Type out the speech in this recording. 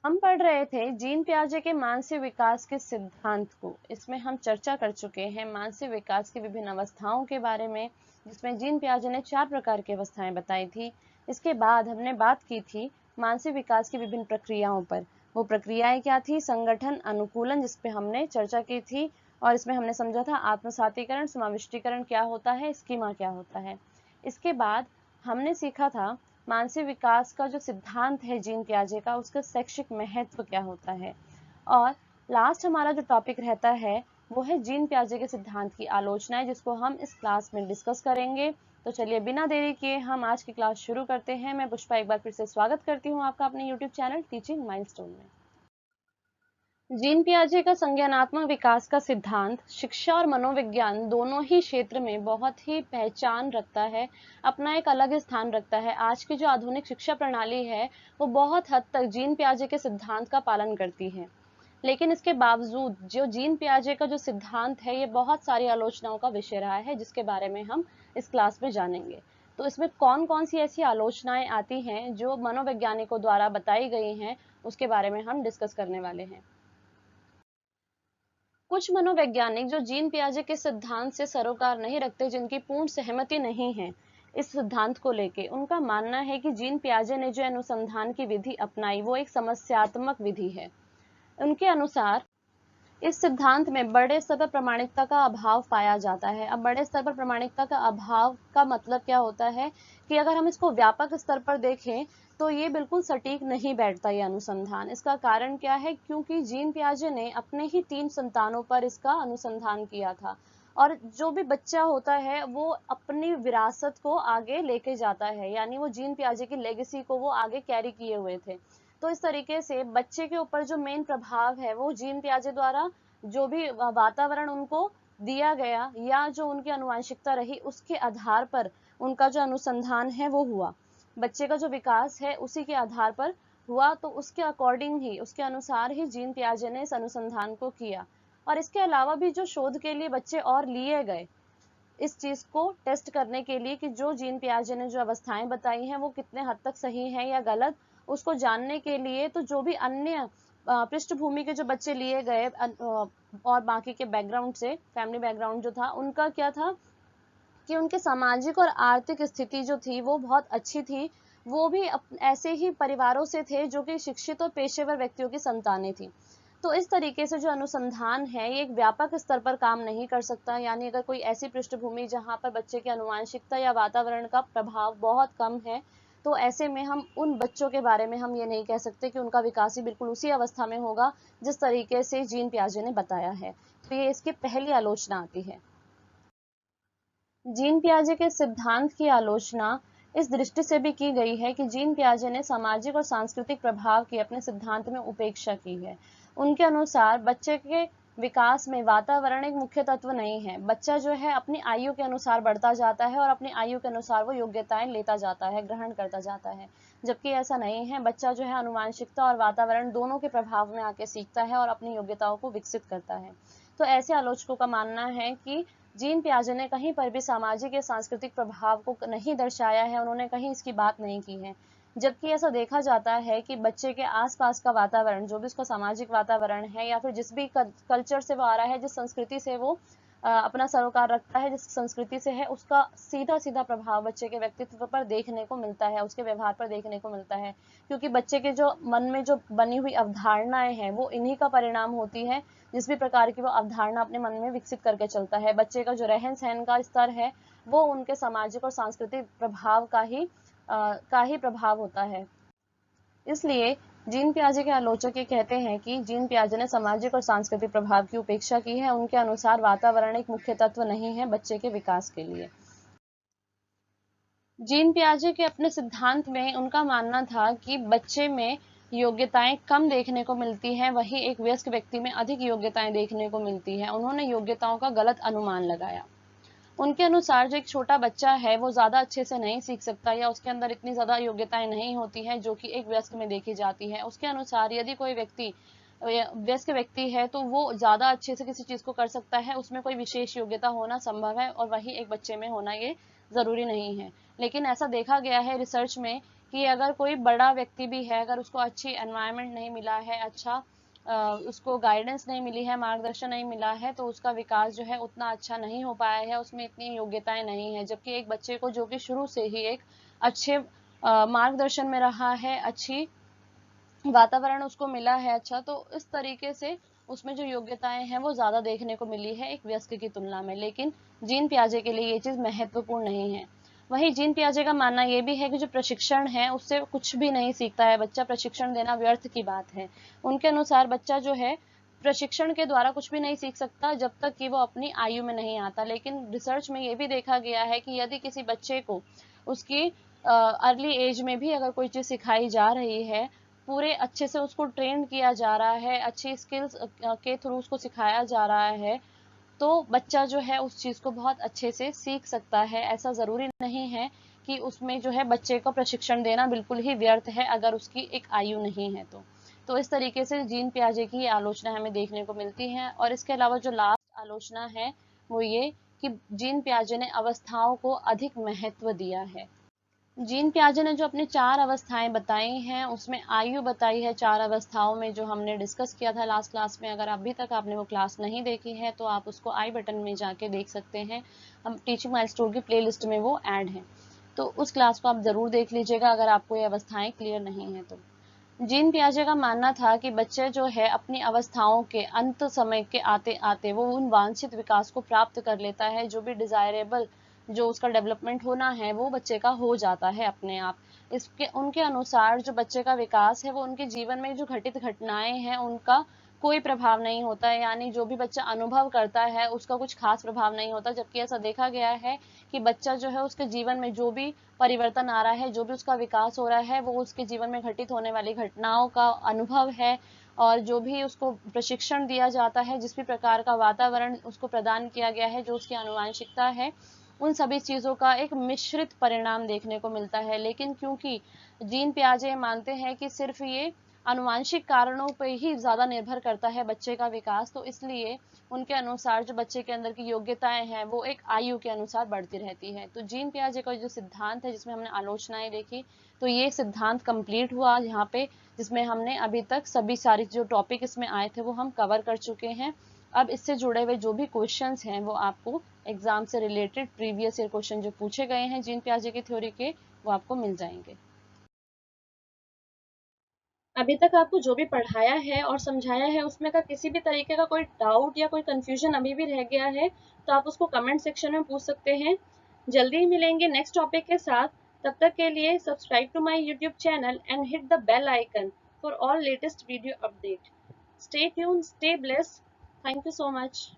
हम पढ़ रहे थे जीन पियाजे के मानसिक विकास के सिद्धांत को। इसमें हम चर्चा कर चुके हैं मानसिक विकास की विभिन्न अवस्थाओं के बारे में, जिसमें जीन पियाजे ने 4 प्रकार की अवस्थाएं बताई थी। इसके बाद हमने बात की थी मानसिक विकास की विभिन्न प्रक्रियाओं पर। वो प्रक्रियाएं क्या थी? संगठन, अनुकूलन, जिसपे हमने चर्चा की थी, और इसमें हमने समझा था आत्मसातीकरण, समाविष्टीकरण क्या होता है, स्कीमा क्या होता है। इसके बाद हमने सीखा था मानसिक विकास का जो सिद्धांत है जीन पियाजे का, उसका शैक्षिक महत्व क्या होता है। और लास्ट हमारा जो टॉपिक रहता है वो है जीन पियाजे के सिद्धांत की आलोचनाएं, जिसको हम इस क्लास में डिस्कस करेंगे। तो चलिए बिना देरी किए हम आज की क्लास शुरू करते हैं। मैं पुष्पा एक बार फिर से स्वागत करती हूँ आपका अपने यूट्यूब चैनल टीचिंग माइलस्टोन में। जीन पियाजे का संज्ञानात्मक विकास का सिद्धांत शिक्षा और मनोविज्ञान दोनों ही क्षेत्र में बहुत ही पहचान रखता है, अपना एक अलग स्थान रखता है। आज की जो आधुनिक शिक्षा प्रणाली है वो बहुत हद तक जीन पियाजे के सिद्धांत का पालन करती है, लेकिन इसके बावजूद जो जीन पियाजे का जो सिद्धांत है ये बहुत सारी आलोचनाओं का विषय रहा है, जिसके बारे में हम इस क्लास में जानेंगे। तो इसमें कौन कौन सी ऐसी आलोचनाएं आती हैं जो मनोवैज्ञानिकों द्वारा बताई गई हैं, उसके बारे में हम डिस्कस करने वाले हैं। कुछ मनोवैज्ञानिक जो जीन पियाजे के सिद्धांत से सरोकार नहीं रखते, जिनकी पूर्ण सहमति नहीं है इस सिद्धांत को लेके, उनका मानना है कि जीन पियाजे ने जो अनुसंधान की विधि अपनाई वो एक समस्यात्मक विधि है। उनके अनुसार इस सिद्धांत में बड़े स्तर पर प्रामाणिकता का अभाव पाया जाता है। अब बड़े स्तर पर प्रामाणिकता का अभाव का मतलब क्या होता है कि अगर हम इसको व्यापक स्तर पर देखें तो ये बिल्कुल सटीक नहीं बैठता ये अनुसंधान। इसका कारण क्या है? क्योंकि जीन पियाजे ने अपने ही 3 संतानों पर इसका अनुसंधान किया था, और जो भी बच्चा होता है वो अपनी विरासत को आगे लेके जाता है, यानी वो जीन पियाजे की लेगेसी को वो आगे कैरी किए हुए थे। तो इस तरीके से बच्चे के ऊपर जो मेन प्रभाव है वो जीन पियाजे द्वारा जो भी वातावरण उनको दिया गया या जो उनकी आनुवंशिकता रही उसके आधार पर उनका जो अनुसंधान है वो हुआ। बच्चे का जो विकास है उसी के आधार पर हुआ, तो उसके अकॉर्डिंग ही, उसके अनुसार ही जीन पियाजे ने इस अनुसंधान को किया। और इसके अलावा भी जो शोध के लिए बच्चे और लिए गए इस चीज को टेस्ट करने के लिए कि जो जीन पियाजे ने जो अवस्थाएं बताई हैं वो कितने हद तक सही है या गलत, उसको जानने के लिए तो जो भी अन्य पृष्ठभूमि के जो बच्चे लिए गए और बाकी के बैकग्राउंड से, फैमिली बैकग्राउंड जो था उनका क्या था कि उनके सामाजिक और आर्थिक स्थिति जो थी वो बहुत अच्छी थी। वो भी ऐसे ही परिवारों से थे जो कि शिक्षित और पेशेवर व्यक्तियों की संतानें थी। तो इस तरीके से जो अनुसंधान है ये एक व्यापक स्तर पर काम नहीं कर सकता, यानी अगर कोई ऐसी पृष्ठभूमि जहां पर बच्चे की आनुवंशिकता या वातावरण का प्रभाव बहुत कम है, तो ऐसे में हम उन बच्चों के बारे में हम ये नहीं कह सकते कि उनका विकास ही बिल्कुल उसी अवस्था में होगा जिस तरीके से जीन पियाजे ने बताया है। तो ये इसकी पहली आलोचना आती है। जीन पियाजे के सिद्धांत की आलोचना इस दृष्टि से भी की गई है कि जीन पियाजे ने सामाजिक और सांस्कृतिक प्रभाव की अपने सिद्धांत में उपेक्षा की है। उनके अनुसार बच्चे के विकास में वातावरण एक मुख्य तत्व नहीं है। बच्चा जो है अपनी आयु के अनुसार बढ़ता जाता है और अपनी आयु के अनुसार वो योग्यताएं लेता जाता है, ग्रहण करता जाता है, जबकि ऐसा नहीं है। बच्चा जो है आनुवंशिकता और वातावरण दोनों के प्रभाव में आके सीखता है और अपनी योग्यताओं को विकसित करता है। तो ऐसे आलोचकों का मानना है कि जीन पियाजे ने कहीं पर भी सामाजिक या सांस्कृतिक प्रभाव को नहीं दर्शाया है, उन्होंने कहीं इसकी बात नहीं की है। जबकि ऐसा देखा जाता है कि बच्चे के आसपास का वातावरण, जो भी उसका सामाजिक वातावरण है या फिर जिस भी कल्चर से वो आ रहा है, जिस संस्कृति से वो अपना सरोकार रखता है, जिस संस्कृति से है, उसका सीधा सीधा प्रभाव बच्चे के व्यक्तित्व पर देखने को मिलता है, उसके व्यवहार पर देखने को मिलता है। क्योंकि बच्चे के जो मन में जो बनी हुई अवधारणाएं हैं वो इन्हीं का परिणाम होती है। जिस भी प्रकार की वो अवधारणा अपने मन में विकसित करके चलता है, बच्चे का जो रहन सहन का स्तर है वो उनके सामाजिक और सांस्कृतिक प्रभाव का ही प्रभाव होता है। इसलिए जीन पियाजे के आलोचक ये कहते हैं कि जीन पियाजे ने सामाजिक और सांस्कृतिक प्रभाव की उपेक्षा की है। उनके अनुसार वातावरण एक मुख्य तत्व नहीं है बच्चे के विकास के लिए। जीन पियाजे के अपने सिद्धांत में उनका मानना था कि बच्चे में योग्यताएं कम देखने को मिलती हैं, वही एक वयस्क व्यक्ति में अधिक योग्यताएं देखने को मिलती हैं। उन्होंने योग्यताओं का गलत अनुमान लगाया। उनके अनुसार जो एक छोटा बच्चा है वो ज्यादा अच्छे से नहीं सीख सकता या उसके अंदर इतनी ज्यादा योग्यताएं नहीं होती हैं जो कि एक वयस्क में देखी जाती है। उसके अनुसार यदि कोई व्यक्ति वयस्क व्यक्ति है तो वो ज्यादा अच्छे से किसी चीज को कर सकता है, उसमें कोई विशेष योग्यता होना संभव है, और वही एक बच्चे में होना ये जरूरी नहीं है। लेकिन ऐसा देखा गया है रिसर्च में कि अगर कोई बड़ा व्यक्ति भी है, अगर उसको अच्छी एनवायरनमेंट नहीं मिला है, अच्छा उसको गाइडेंस नहीं मिली है, मार्गदर्शन नहीं मिला है, तो उसका विकास जो है उतना अच्छा नहीं हो पाया है, उसमें इतनी योग्यताएं नहीं है। जबकि एक बच्चे को जो कि शुरू से ही एक अच्छे मार्गदर्शन में रहा है, अच्छी वातावरण उसको मिला है अच्छा, तो इस तरीके से उसमें जो योग्यताएं हैं वो ज्यादा देखने को मिली है एक वयस्क की तुलना में। लेकिन जीन पियाजे के लिए ये चीज महत्वपूर्ण नहीं है। वही जीन पियाजे का मानना ये भी है कि जो प्रशिक्षण है उससे कुछ भी नहीं सीखता है बच्चा, प्रशिक्षण देना व्यर्थ की बात है। उनके अनुसार बच्चा जो है प्रशिक्षण के द्वारा कुछ भी नहीं सीख सकता जब तक कि वो अपनी आयु में नहीं आता। लेकिन रिसर्च में ये भी देखा गया है कि यदि किसी बच्चे को उसकी अर्ली एज में भी अगर कोई चीज सिखाई जा रही है, पूरे अच्छे से उसको ट्रेन किया जा रहा है, अच्छी स्किल्स के थ्रू उसको सिखाया जा रहा है, तो बच्चा जो है उस चीज को बहुत अच्छे से सीख सकता है। ऐसा जरूरी नहीं है कि उसमें जो है बच्चे को प्रशिक्षण देना बिल्कुल ही व्यर्थ है अगर उसकी एक आयु नहीं है तो इस तरीके से जीन पियाजे की आलोचना हमें देखने को मिलती है। और इसके अलावा जो लास्ट आलोचना है वो ये कि जीन पियाजे ने अवस्थाओं को अधिक महत्व दिया है। जीन पियाजे ने जो अपनी 4 अवस्थाएं बताई हैं उसमें आयु बताई है 4 अवस्थाओं में, जो हमने डिस्कस किया था लास्ट क्लास में। अगर अभी तक आपने वो क्लास नहीं देखी है तो आप उसको आई बटन में जाके देख सकते हैं, हम टीचिंग माइलस्टोन की प्लेलिस्ट में वो ऐड है, तो उस क्लास को आप जरूर देख लीजिएगा अगर आपको ये अवस्थाएं क्लियर नहीं है तो। जीन पियाजे का मानना था कि बच्चे जो है अपनी अवस्थाओं के अंत समय के आते आते वो उन वांछित विकास को प्राप्त कर लेता है, जो भी डिजायरेबल जो उसका डेवलपमेंट होना है वो बच्चे का हो जाता है अपने आप। इसके उनके अनुसार जो बच्चे का विकास है वो उनके जीवन में जो घटित घटनाएं हैं उनका कोई प्रभाव नहीं होता है, यानी जो भी बच्चा अनुभव करता है उसका कुछ खास प्रभाव नहीं होता। जबकि ऐसा देखा गया है कि बच्चा जो है उसके जीवन में जो भी परिवर्तन आ रहा है, जो भी उसका विकास हो रहा है, वो उसके जीवन में घटित होने वाली घटनाओं का अनुभव है। और जो भी उसको प्रशिक्षण दिया जाता है, जिस भी प्रकार का वातावरण उसको प्रदान किया गया है, जो उसकी आनुवांशिकता है, उन सभी चीजों का एक मिश्रित परिणाम देखने को मिलता है। लेकिन क्योंकि जीन पियाजे मानते हैं कि सिर्फ ये आनुवांशिक कारणों पर ही ज्यादा निर्भर करता है बच्चे का विकास, तो इसलिए उनके अनुसार जो बच्चे के अंदर की योग्यताएं हैं वो एक आयु के अनुसार बढ़ती रहती है। तो जीन पियाजे का जो सिद्धांत है जिसमें हमने आलोचनाएं देखी, तो ये सिद्धांत कंप्लीट हुआ यहाँ पे, जिसमें हमने अभी तक सभी सारी जो टॉपिक इसमें आए थे वो हम कवर कर चुके हैं। अब इससे जुड़े हुए जो भी क्वेश्चंस हैं वो आपको एग्जाम से रिलेटेड प्रीवियस ईयर क्वेश्चन जो पूछे गए हैं जीन पियाजे की थ्योरी के, वो आपको मिल जाएंगे। अभी तक आपको जो भी पढ़ाया है और समझाया है उसमें का किसी भी तरीके का कोई डाउट या कोई कंफ्यूजन अभी भी रह गया है तो आप उसको कमेंट सेक्शन में पूछ सकते हैं। जल्दी ही मिलेंगे नेक्स्ट टॉपिक के साथ। तब तक के लिए subscribe to my YouTube channel and hit the bell icon for all latest video update. Stay tune, stay blessed. Thank you so much.